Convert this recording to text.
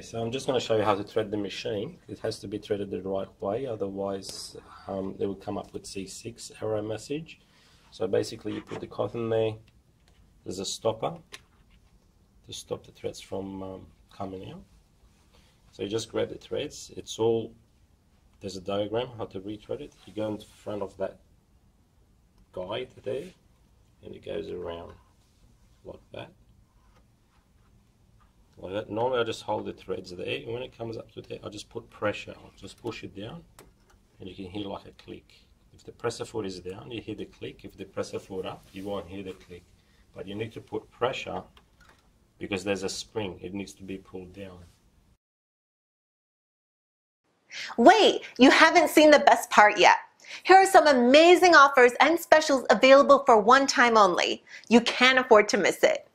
Okay, so I'm just going to show you how to thread the machine. It has to be threaded the right way, otherwise it will come up with C6 error message. So basically you put the cotton there, there's a stopper to stop the threads from coming out. So you just grab the threads, there's a diagram how to rethread it. You go in front of that guide there and it goes around like that. Like that. Normally I just hold the threads there, and when it comes up to there I just put pressure, I'll just push it down and you can hear like a click. If the presser foot is down you hear the click, if the presser foot up you won't hear the click. But you need to put pressure because there's a spring, it needs to be pulled down. Wait, you haven't seen the best part yet. Here are some amazing offers and specials available for one time only. You can't afford to miss it.